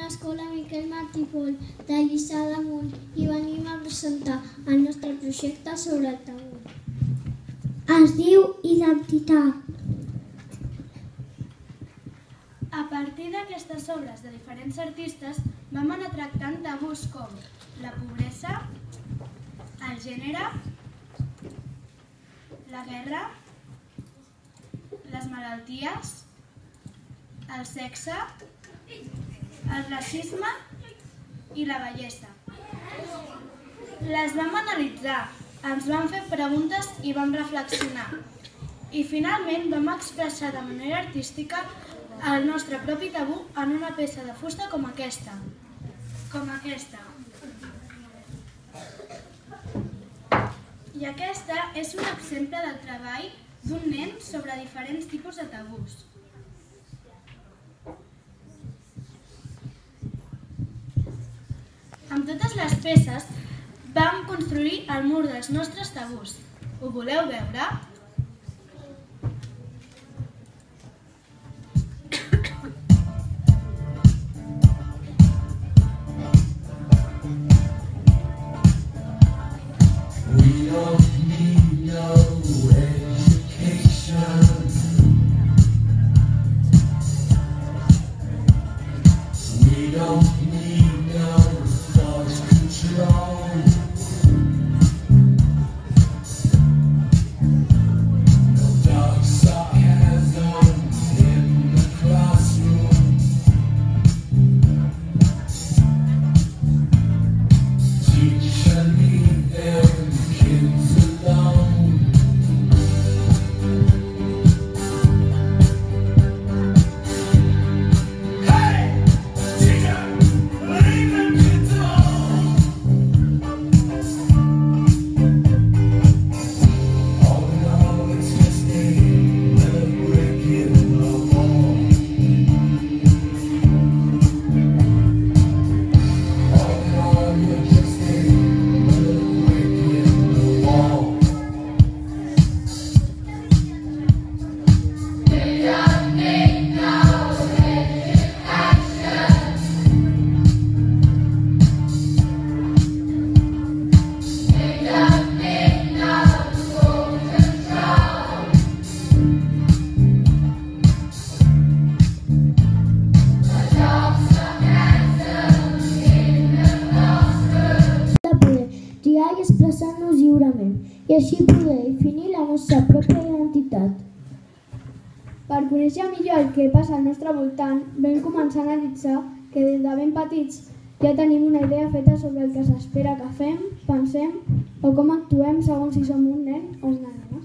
l'escola Miquel Martí Pol de Lliçà d'Amunt i venim a presentar el nostre projecte sobre el tabú. Es diu Identitat. A partir d'aquestes obres de diferents artistes vam anar tractant tabús com la pobresa, el gènere, la guerra, les malalties, el sexe, el racisme i la bellesa. Les vam analitzar, ens vam fer preguntes i vam reflexionar. I finalment vam expressar de manera artística el nostre propi tabú en una peça de fusta com aquesta. I aquesta és un exemple del treball d'un nen sobre diferents tipus de tabús. Amb totes les peces vam construir el mur dels nostres tabús. Ho voleu veure? Expressar-nos lliurement i així poder definir la nostra pròpia identitat. Per conèixer millor el que passa al nostre voltant, vam començar a analitzar que des de ben petits ja tenim una idea feta sobre el que s'espera que fem, pensem o com actuem segons si som un nen o una nena.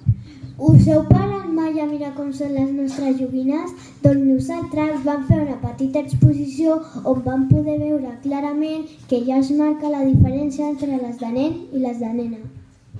Us heu parat mai a mirar com són les nostres joguines? Doncs nosaltres vam fer una petita exposició on vam poder veure clarament que ja es marca la diferència entre les de nen i les de nena.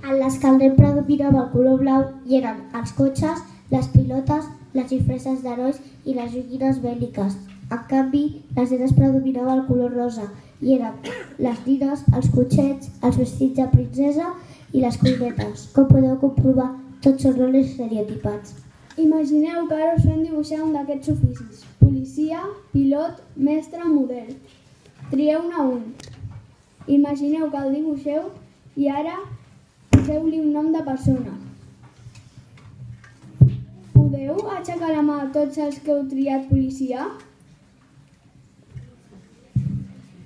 En les que el nen predominava el color blau hi eren els cotxes, les pilotes, les disfresses d'herois i les joguines bèl·liques. En canvi, les nenes predominava el color rosa i eren les nines, els cotxets, els vestits de princesa i les cuinetes. Com podeu comprovar, tots són rols estereotipats. Imagineu que ara us fem dibuixar un d'aquests oficis. Policia, pilot, mestre, model. Trieu-ne un. Imagineu que el dibuixeu i ara poseu-li un nom de persona. Podeu aixecar la mà a tots els que heu triat policia?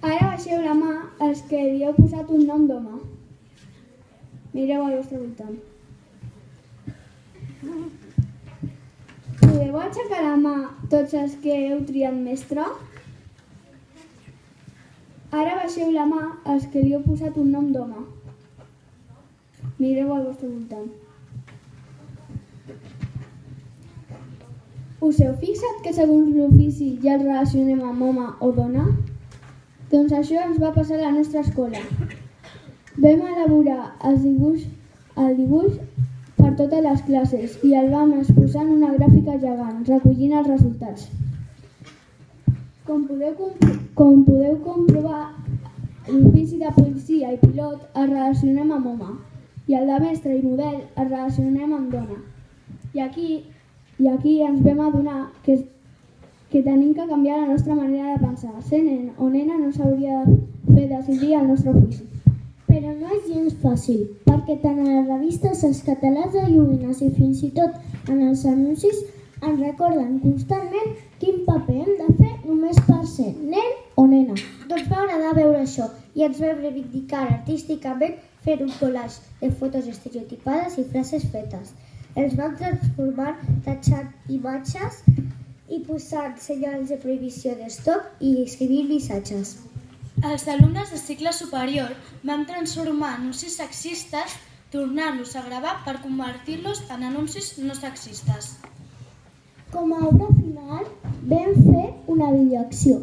Ara baixeu la mà els que li heu posat un nom d'home. Mireu al vostre voltant. Podeu aixecar la mà tots els que heu triat mestre? Ara baixeu la mà els que li heu posat un nom d'home. Mireu al vostre voltant. Us heu fixat que segons l'ofici ja el relacionem amb home o dona? Doncs això ens va passar a la nostra escola. Vam elaborar el dibuix per totes les classes i el vam exposar en una gràfica gegant, recollint els resultats. Com podeu comprovar, l'ofici de policia i pilot el relacionem amb home i el de mestre i model el relacionem amb dona. I aquí ens vam adonar que que tenim que canviar la nostra manera de pensar. Ser nen o nena no s'hauria de fer decidir el nostre ofici. Però no és gens fàcil, perquè tant a les revistes, als catalans de joguines i fins i tot en els anuncis ens recorden constantment quin paper hem de fer només per ser nen o nena. Doncs va agradar veure això i ens vam reivindicar artísticament fer un collage de fotos estereotipades i frases fetes. Els vam transformar tachant imatges i posant senyals de prohibició d'estop i escrivint missatges. Els alumnes de cicle superior van transformar anuncis sexistes tornant-los a gravar per convertir-los en anuncis no sexistes. Com a obra final vam fer una videoacció.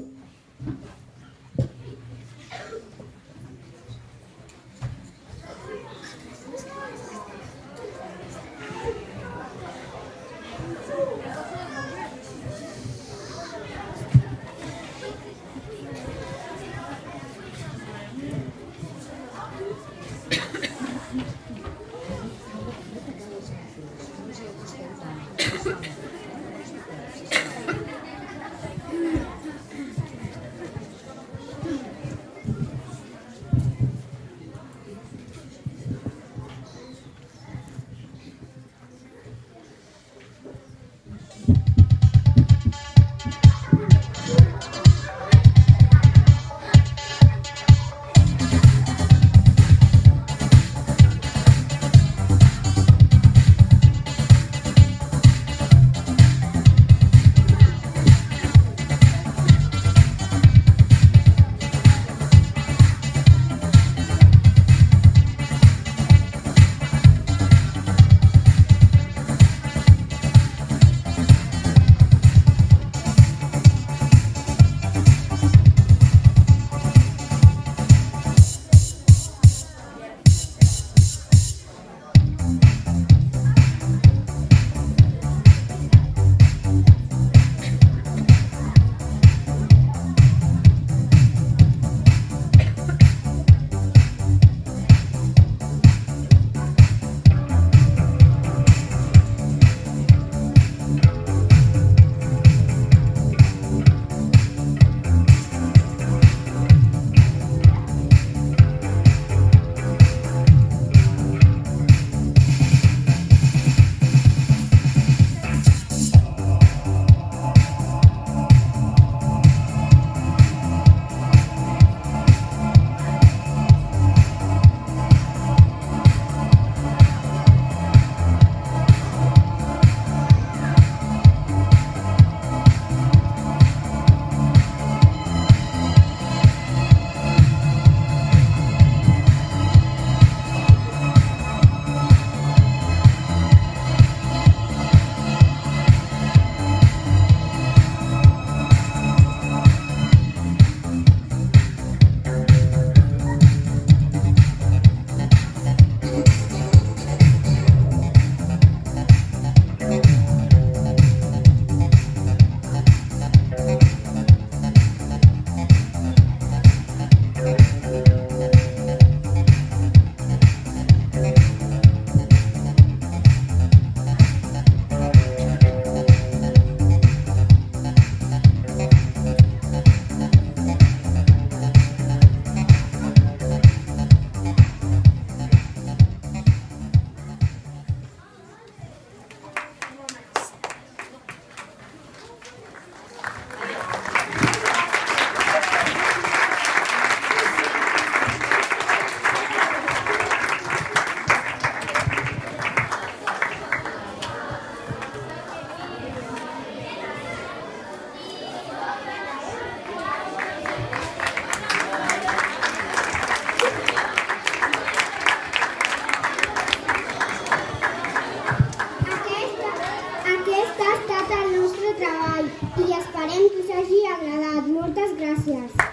I esperem que us hagi agradat. Moltes gràcies.